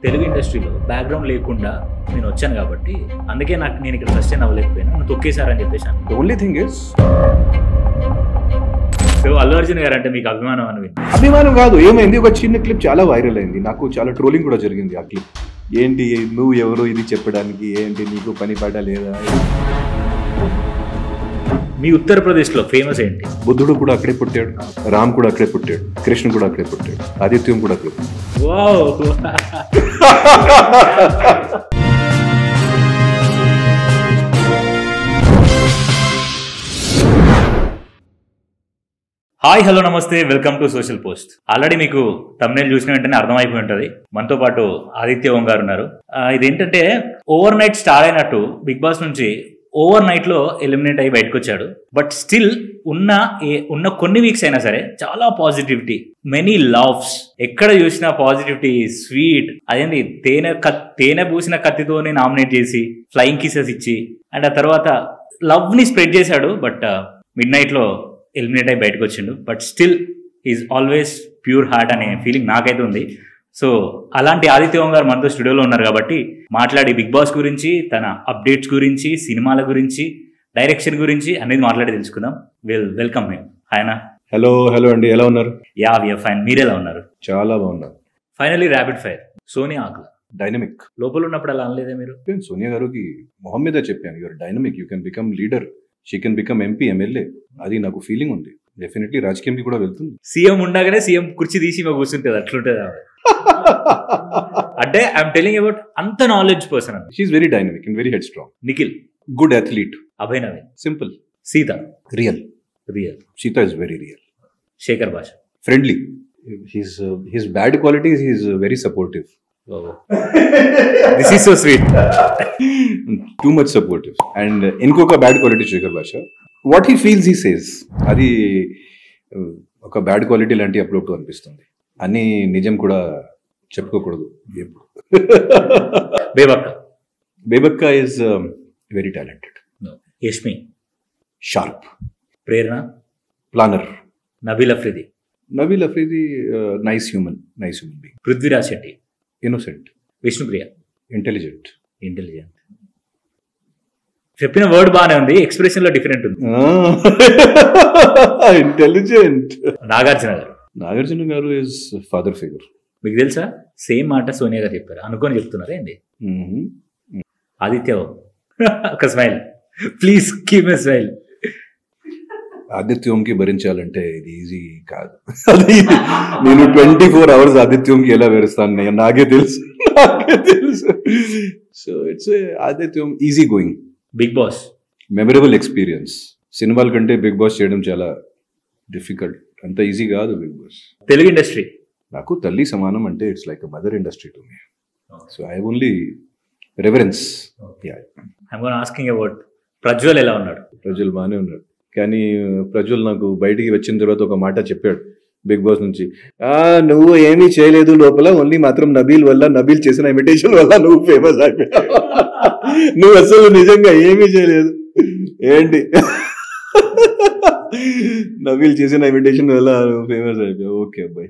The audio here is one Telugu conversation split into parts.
తెలుగు ఇండస్ట్రీలో బ్యాక్గ్రౌండ్ లేకుండా నేను వచ్చాను కాబట్టి అందుకే నేను ఇక్కడ సస్టైన్ అవ్వలేకపోయినా నన్ను తొక్కేశారని చెప్పేసి. The only thing is, so Allu Arjun గారు అంటే మీకు అభిమానం అని అభిమానం కాదు, ఏమైంది, ఒక చిన్న క్లిప్ చాలా వైరల్ అయింది, నాకు చాలా ట్రోలింగ్ కూడా జరిగింది ఆ క్లిప్. ఏంటి నువ్వు ఎవరో ఇది చెప్పడానికి, ఏంటి నీకు పని పాట లేదా? మీ ఉత్తరప్రదేశ్లో ఫేమస్ ఏంటి? బుద్ధుడు కూడా అక్కడే పుట్టాడు, రామ్ కూడా అక్కడే పుట్టాడు, కృష్ణ కూడా అక్కడే పుట్టాడు, ఆదిత్యం కూడా అక్కడే పుట్టాడు. వావ్. హాయ్, హలో, నమస్తే, welcome to social post. Already మీకు థంబ్నెయిల్ చూసిన వెంటనే అర్థమైపోయి ఉంటుంది. మనతో పాటు ఆదిత్య ఓం గారు ఉన్నారు. ఇదేంటంటే ఓవర్ నైట్ స్టార్ అయినట్టు బిగ్ బాస్ నుంచి ఓవర్ నైట్ లో ఎలిమినేట్ అయ్యి బయటకు వచ్చాడు. బట్ స్టిల్ ఉన్న కొన్ని వీక్స్ అయినా సరే చాలా పాజిటివిటీ, మెనీ లవ్స్, ఎక్కడ చూసినా పాజిటివిటీ, స్వీట్. అదేంటి తేనె పూసిన కత్తితోనే నామినేట్ చేసి ఫ్లయింగ్ కిసెస్ ఇచ్చి అండ్ ఆ తర్వాత లవ్ ని స్ప్రెడ్ చేశాడు. బట్ మిడ్ నైట్ లో ఎలిమినేట్ అయ్యి బయటకు వచ్చిండు. But still is always pure heart అనే ఫీలింగ్ నాకైతే ఉంది. సో అలాంటి ఆదిత్య ఓం గారు మనతో స్టూడియోలో ఉన్నారు కాబట్టి మాట్లాడి బిగ్ బాస్ గురించి, తన అప్డేట్స్ గురించి, సినిమాల గురించి, డైరెక్షన్ గురించి అనేది మాట్లాడి తెలుసుకుందాం. వెల్కమ్ ఆయన. హలో అండి, ఎలా ఉన్నారు? Yeah, we are fine. మీరు ఎలా ఉన్నారు? చాలా బాగున్నారు. Finally rapid fire Sonia Akula dynamic. లోపల ఉన్నప్పుడు అలా అనలేదే మీరు? సోనియా గారికి మొహం మీద చెప్పాను, you are dynamic, you can become leader, she can become MP, MLA. అది నాకు ఫీలింగ్ ఉంది. డెఫినెట్లీ రాజకీయంకి కూడా వెళ్తుంది. సీఎం ఉండగానే సీఎం కుర్చీ తీసి మాకు కూర్చుంటుంది, అట్లుంటుంది అంటే ఐఎమ్ టెలింగ్ అబౌట్ అంత నాలెడ్జ్ పర్సన్ అండి. She is very dynamic and very headstrong. Nikhil good athlete. Abhay Naveen simple. Seetha real. Seetha is very real. Shekhar Basha friendly. His bad qualities, he is very supportive. This is so sweet. Too much supportive. And ఇంకొక bad quality Shekhar Basha, what he feels he says. అది ఒక బ్యాడ్ క్వాలిటీ లాంటి అప్పుడప్పుడు అనిపిస్తుంది. అని నిజం కూడా చెప్పుకోకూడదు ఎప్పుడు. Bebakka is very talented. Yashmi sharp. Prerana planner. Nabeel Afridi nice human being. Prithviraj Shetty innocent. Vishnupriya intelligent. చెప్పిన వర్డ్ బాగానే ఉంది, ఎక్స్ప్రెషన్ లో డిఫరెంట్ ఉంది. ఇంటెలిజెంట్. నాగార్జున గారు ఇస్ ఫాదర్ ఫిగర్. మీకు తెలుసా, సేమ్ మాట సోనియా గారు చెప్పారు అనుకొని చెప్తున్నారా ఏంటి? ఆదిత్య ఒక smile please, keep a smile. ఆదిత్యంకి భరించాలంటే ఇది ఈజీ కాదు. నేను 24 hours ఆదిత్యంకి ఎలా భరిస్తాను నాకే తెలుసు. So it's Adityam easy going. Bigg Boss memorable experience. సినిమాల కంటే బిగ్ బాస్ చేయడం చాలా డిఫికల్ట్, అంత ఈజీ కాదు బిగ్ బాస్. తెలుగు ఇండస్ట్రీ నాకు తల్లి సమానం, అంటే it's like mother industry to me. So I only reverence. I'm gonna asking about Prajwal. ఎలా ఉన్నాడు? ప్రజ్వల్ బాగానే ఉన్నాడు, కానీ ప్రజ్వల్ నాకు బయటికి వచ్చిన తర్వాత ఒక మాట చెప్పాడు బిగ్ బాస్ నుంచి, నువ్వు ఏమీ చేయలేదు లోపల, ఓన్లీ మాత్రం నబీల్ చేసిన ఇమిటేషన్ వల్ల నువ్వు ఫేమస్ అయిపోయావు. నువ్వు అసలు నిజంగా ఏమీ చేయలేదు. ఏంటి నబీల్ చేసిన ఇమిటేషన్ వల్ల నువ్వు ఫేమస్ అయిపోయావు. ఓకే అబ్బాయి.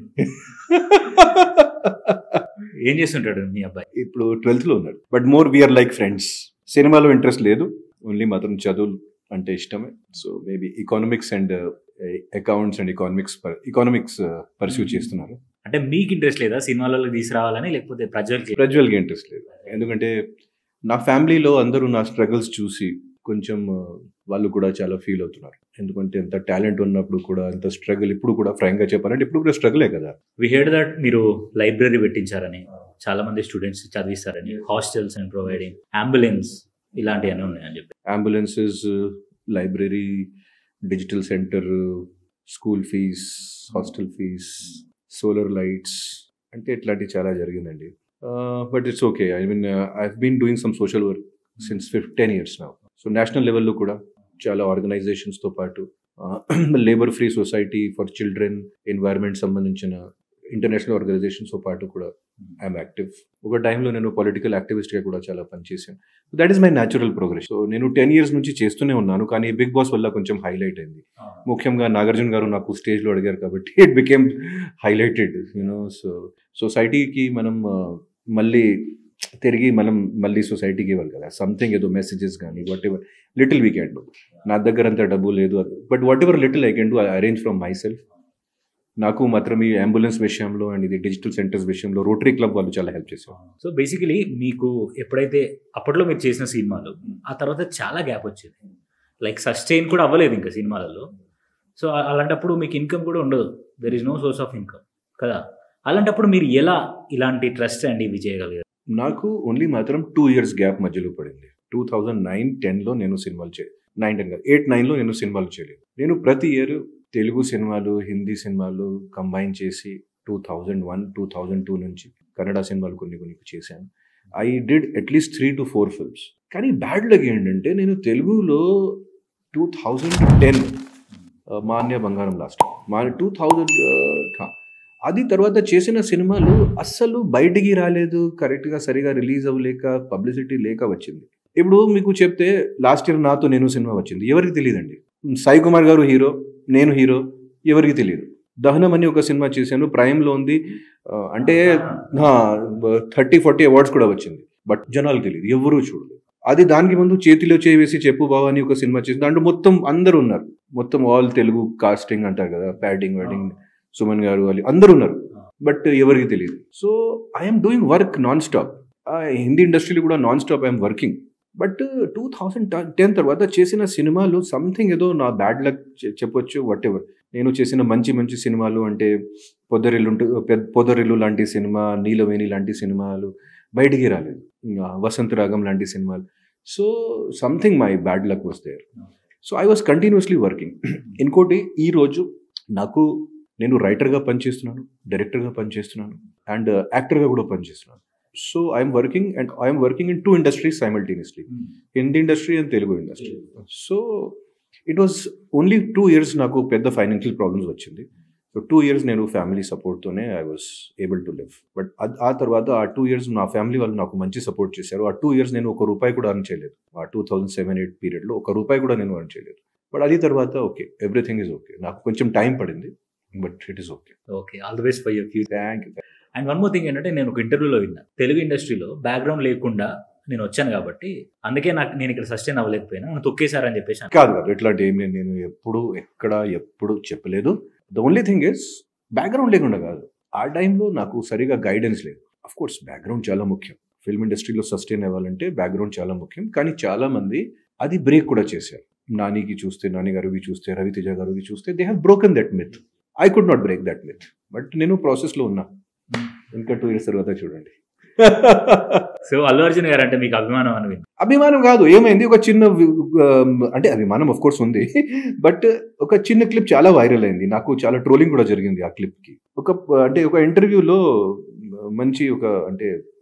ఏం చేస్తుంటాడు మీ అబ్బాయి? ఇప్పుడు 12th లో ఉన్నాడు. But more we are like friends. సినిమాలో ఇంట్రెస్ట్ లేదు, ఓన్లీ మాత్రం చదువు అంటే ఇష్టమే. So maybe economics and accounts and economics pursue చేస్తున్నారు. అంటే మీకు ఇంట్రెస్ట్ లేదా సినిమాలలో తీసుకురావాలని, లేకపోతే ప్రజ్వల్కి ఇంట్రెస్ట్ లేదు? ఎందుకంటే నా ఫ్యామిలీలో అందరూ నా స్ట్రగుల్స్ చూసి కొంచెం వాళ్ళు కూడా చాలా ఫీల్ అవుతున్నారు. ఎందుకంటే ఎంత టాలెంట్ ఉన్నప్పుడు కూడా ఎంత స్ట్రగుల్, ఇప్పుడు కూడా ఫ్రాంక్ గా చెప్పాలంటే ఇప్పుడు కూడా స్ట్రగులే కదా. వి హెర్డ్ దట్ మీరు లైబ్రరీ పెట్టించారని, చాలా మంది స్టూడెంట్స్ చదివిస్తారని, హాస్టల్స్ అండ్ ప్రొవైడింగ్, అంబులెన్స్ ఇలాంటివన్నీ ఉన్నాయని చెప్పి. Ambulances, library, digital centre, school fees, hostel fees, solar lights, అంటే ఇట్లాంటివి చాలా జరిగిందండి. But it's okay. I mean I been doing some social work since 10 years now. So national లెవెల్లో కూడా చాలా ఆర్గనైజేషన్స్తో పాటు labour free society for children, environment సంబంధించిన ఇంటర్నేషనల్ ఆర్గనైజేషన్స్తో పాటు కూడా ఐఎమ్ యాక్టివ్. ఒక టైంలో నేను పొలిటికల్ యాక్టివిస్ట్గా కూడా చాలా పనిచేశాను. That is my natural progress. So నేను 10 years నుంచి చేస్తూనే ఉన్నాను, కానీ బిగ్ బాస్ వల్ల కొంచెం హైలైట్ అయింది. ముఖ్యంగా నాగార్జున గారు నాకు స్టేజ్లో అడిగారు కాబట్టి it became highlighted. You know, so సొసైటీకి మనం మళ్ళీ తిరిగి మనం మళ్ళీ సొసైటీకి ఇవ్వాలి కదా, సంథింగ్ ఏదో మెసేజెస్ కానీ what ever little we can do. నా దగ్గర అంత డబ్బు లేదు, but what ever little I can do, I arrange from my self. నాకు మాత్రం ఈ అంబులెన్స్ విషయంలో అండ్ ఇది డిజిటల్ సెంటర్స్ విషయంలో రోటరీ క్లబ్ వాళ్ళు చాలా హెల్ప్ చేశారు. సో బేసికలీ మీకు ఎప్పుడైతే అప్పట్లో మీరు చేసిన సినిమాలు ఆ తర్వాత చాలా గ్యాప్ వచ్చింది, లైక్ సస్టైన్ కూడా అవ్వలేదు ఇంకా సినిమాలలో. సో అలాంటప్పుడు మీకు ఇన్కమ్ కూడా ఉండదు, there is no source of income కదా. అలాంటప్పుడు మీరు ఎలా ఇలాంటి ట్రస్ట్ అండి ఇవి చేయగలిగారు? నాకు ఓన్లీ మాత్రం 2 years గ్యాప్ మధ్యలో పడింది. 2009-10లో నేను సినిమాలు 8-9లో నేను సినిమాలు చేయలేదు. నేను ప్రతి ఇయర్ తెలుగు సినిమాలు, హిందీ సినిమాలు కంబైన్ చేసి 2001-2002 నుంచి కన్నడ సినిమాలు కొన్ని చేశాను. I did at least 3 to 4 films. కానీ బ్యాడ్ లక్ ఏంటంటే నేను తెలుగులో 2010 మాన్య బంగారం లాస్ట్ 2000 అది తర్వాత చేసిన సినిమాలు అస్సలు బయటికి రాలేదు, కరెక్ట్గా సరిగా రిలీజ్ అవ్వలేక, పబ్లిసిటీ లేక వచ్చింది. ఇప్పుడు మీకు చెప్తే లాస్ట్ ఇయర్ నాతో నేను సినిమా వచ్చింది, ఎవరికి తెలియదండి. సాయి కుమార్ గారు హీరో, నేను హీరో, ఎవరికి తెలియదు. దహనం అని ఒక సినిమా చేశాను, ప్రైమ్లో ఉంది, అంటే 30-40 అవార్డ్స్ కూడా వచ్చింది, బట్ జనాలకు తెలియదు, ఎవరూ చూడలేదు. అది దానికి ముందు చేతిలో చేసి చెప్పు బావ అని ఒక సినిమా చేసింది, దాంట్లో మొత్తం అందరూ ఉన్నారు, మొత్తం ఆల్ తెలుగు కాస్టింగ్ అంటారు కదా, ప్యాడింగ్ వెడ్డింగ్, సుమన్ గారు వాళ్ళు అందరూ ఉన్నారు, బట్ ఎవరికి తెలియదు. So I'm doing work non stop, Hindi ఇండస్ట్రీలో కూడా non stop I'm working. But 2010 తర్వాత చేసిన సినిమాలు సంథింగ్ ఏదో నా బ్యాడ్ లక్ చెప్పొచ్చు, వాట్ ఎవర్. నేను చేసిన మంచి సినిమాలు అంటే పొదరిల్లు లాంటి సినిమా, నీలవేణి లాంటి సినిమాలు బయటికి రాలేదు, వసంత రాగం లాంటి సినిమాలు. So something my bad luck was there. So I was continuously working. ఇంకోటి, ఈరోజు నేను రైటర్గా పనిచేస్తున్నాను, డైరెక్టర్గా పనిచేస్తున్నాను, అండ్ యాక్టర్గా కూడా పనిచేస్తున్నాను. So I'm working in 2 industries simultaneously, Hindi industry and Telugu industry. So it was only 2 years నాకు పెద్ద ఫైనాన్షియల్ ప్రాబ్లమ్స్ వచ్చింది. సో 2 years నేను ఫ్యామిలీ సపోర్ట్తోనే I was able to live. But ఆ తర్వాత ఆ 2 years నా ఫ్యామిలీ వాళ్ళు నాకు మంచి సపోర్ట్ చేశారు. ఆ 2 years నేను ₹1 కూడా అర్న్ చేయలేదు. ఆ 2007-8 పీరియడ్లో ₹1 కూడా నేను అర్న్ చేయలేదు. బట్ అది తర్వాత ఓకే, ఎవ్రీథింగ్ ఈజ్ ఓకే. నాకు కొంచెం టైం పడింది, but it is okay. Okay, all the best for your future. Thank you. And one more thing ఏంటంటే, నేను ఒక ఇంటర్వ్యూలో విన్నా, తెలుగు ఇండస్ట్రీలో బ్యాక్గ్రౌండ్ లేకుండా నేను వచ్చాను కాబట్టి అందుకే నేను ఇక్కడ సస్టైన్ అవ్వలేకపోయినా, నన్ను తొక్కేశారని చెప్పేసి. కాదు, ఇట్లాంటి ఏం నేను ఎప్పుడు చెప్పలేదు. The only thing is background లేకుండా కాదు, ఆ టైంలో నాకు సరిగా గైడెన్స్ లేదు. అఫ్ కోర్స్ బ్యాక్గ్రౌండ్ చాలా ముఖ్యం, ఫిల్మ్ ఇండస్ట్రీలో సస్టైన్ అవ్వాలంటే బ్యాక్గ్రౌండ్ చాలా ముఖ్యం. కానీ చాలా మంది అది బ్రేక్ కూడా చేశారు. నాని గారికి చూస్తే, రవితేజ గారికి చూస్తే, they have broken that myth. I could not break that myth, but నేను ప్రాసెస్లో ఉన్నా. ఇంకా 2 years తర్వాత చూడండి. సో అల్లు అర్జున్ గారు అంటే మీకు అభిమానం కాదు, ఏమైంది, ఒక చిన్న అంటే అభిమానం ఆఫ్ కోర్స్ ఉంది, బట్ ఒక చిన్న క్లిప్ చాలా వైరల్ అయింది. నాకు చాలా ట్రోలింగ్ కూడా జరిగింది ఆ క్లిప్కి. ఒక ఇంటర్వ్యూలో మంచి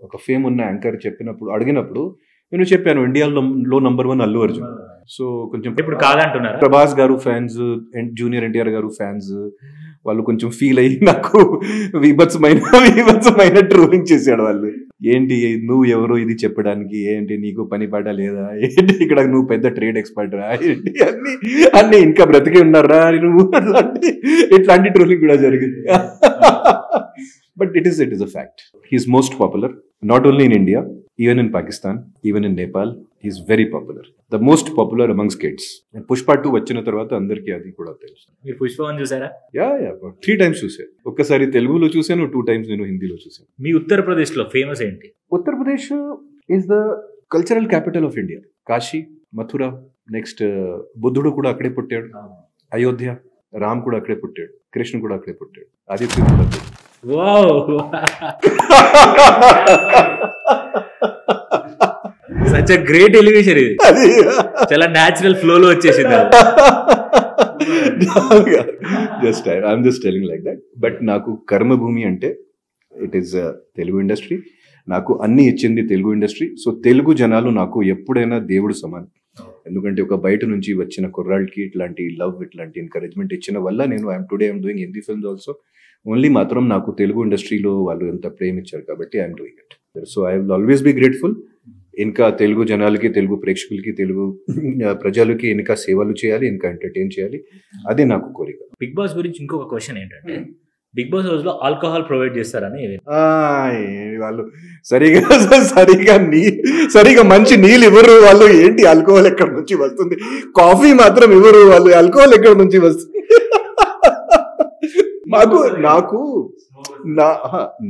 ఒక ఫేమ్ ఉన్న యాంకర్ అడిగినప్పుడు నేను చెప్పాను, ఇండియాలో నంబర్ 1 అల్లు అర్జున్. సో కొంచెం ఇప్పుడు కాదంటున్నారు. ప్రభాస్ గారు ఫ్యాన్స్, జూనియర్ ఎన్టీఆర్ గారు ఫ్యాన్స్, వాళ్ళు కొంచెం ఫీల్ అయ్యి నాకు విభత్సమైన ట్రోలింగ్ చేశాడు. వాళ్ళు ఏంటి నువ్వు ఎవరు ఇది చెప్పడానికి, ఏంటి నీకు పని పాట లేదా, ఏంటి ఇక్కడ నువ్వు పెద్ద ట్రేడ్ ఎక్స్పర్ట్ రా, ఏంటి అన్ని ఇంకా బ్రతికి ఉన్నారా నువ్వు, ఇట్లాంటి ట్రోలింగ్ కూడా జరిగింది. But it is a fact. He is most popular, not only in India, even in Pakistan, even in Nepal. He is very popular, the most popular amongst kids. Pushpa 2 వచ్చిన తర్వాత అందరికీ అది కూడా తెలుసు. మీరు పుష్ప 1 చూసారా? 3 times చూసాను. ఒక్కసారి తెలుగులో చూసాను, 2 times నేను హిందీలో చూసాను. మీ ఉత్తరప్రదేశ్లో ఫేమస్ ఏంటి? Uttar Pradesh is the cultural capital of India. Kashi, Mathura, next బుద్ధుడు కూడా అక్కడే పుట్టాడు, అయోధ్య, రామ్ కూడా అక్కడే పుట్టాడు, కృష్ణ కూడా అక్కడే పుట్టాడు, ఆదిత్య కూడా అక్కడే. సచ్ ఎ గ్రేట్ ఎలివేషన్ ఇది, చాలా న్యాచురల్ ఫ్లోలో వచ్చేసింది. I'm just telling like that. But నాకు కర్మభూమి అంటే ఇట్ ఈస్ తెలుగు ఇండస్ట్రీ. నాకు అన్ని ఇచ్చింది తెలుగు ఇండస్ట్రీ. సో తెలుగు జనాలు నాకు ఎప్పుడైనా దేవుడు సమానం. ఎందుకంటే ఒక బయట నుంచి వచ్చిన కుర్రాళ్ళకి ఇట్లాంటి లవ్, ఇట్లాంటి ఎంకరేజ్మెంట్ ఇచ్చిన వల్ల నేను I'm doing Hindi films also. Only మాత్రం నాకు తెలుగు ఇండస్ట్రీలో వాళ్ళు ఎంత ప్రేమ ఇచ్చారు కాబట్టి I'm doing it. So I will always be grateful. ఇంకా తెలుగు జనాలకి, తెలుగు ప్రేక్షకులకి, తెలుగు ప్రజలకి ఇంకా సేవలు చేయాలి, ఇంకా ఎంటర్టైన్ చేయాలి, అదే నాకు కోరిక. బిగ్ బాస్ గురించి ఇంకొక క్వశ్చన్ ఏంటంటే, బిగ్ బాస్ హౌస్ లో ఆల్కహాల్ ప్రొవైడ్ చేస్తారని వాళ్ళు సరిగా మంచి నీళ్ళు ఇవ్వరు వాళ్ళు. ఏంటి ఆల్కహాల్ ఎక్కడి నుంచి వస్తుంది? కాఫీ మాత్రం ఇవ్వరు వాళ్ళు. ఆల్కహాల్ ఎక్కడి నుంచి వస్తుంది?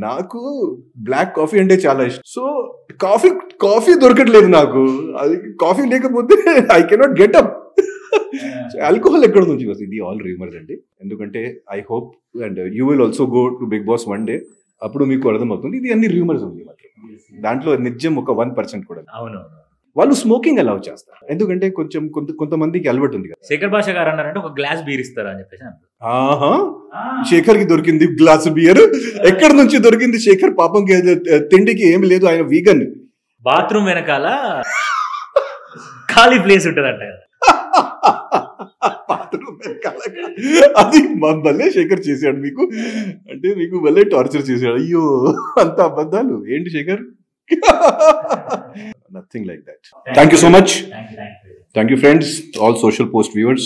నాకు బ్లాక్ కాఫీ అంటే చాలా ఇష్టం. సో కాఫీ దొరకట్లేదు నాకు. అది కాఫీ లేకపోతే I cannot get up. Alcohol ఎక్కడ నుంచి వస్తుంది? ఇది ఆల్ రూమర్స్ అండి. ఎందుకంటే I hope and you will also go to Bigg Boss one day. అప్పుడు మీకు అర్థమవుతుంది ఇది అన్ని రూమర్స్ ఉంది మాత్రం. దాంట్లో నిజం ఒక 1% కూడా. అవును, వాళ్ళు స్మోకింగ్ అలౌ చేస్తారు. ఎందుకంటే కొంతమందికి అలవాటు ఉంది కదా. శేఖర్ భాష గారు అన్నారంటే ఒక గ్లాస్ బీర్ ఇస్తారా అని చెప్పేసి. ఆహా, శేఖర్ కి దొరికింది గ్లాస్ బియర్. ఎక్కడి నుంచి దొరికింది? శేఖర్ పాపం తిండికి ఏమి లేదు, ఆయన వీగన్. బాత్రూమ్ వెనకాల ఖాళీ ప్లేస్ ఉంటదంట కదా. బాత్రూమ్ వెనకాల అది భలే శేఖర్ చేశాడు మీకు. అంటే మీకు భలే టార్చర్ చేశాడు. అయ్యో, అంత అబద్ధాలు ఏంటి Shekhar? Nothing like that. Thank you so much. Thank you friends, all Social Post viewers.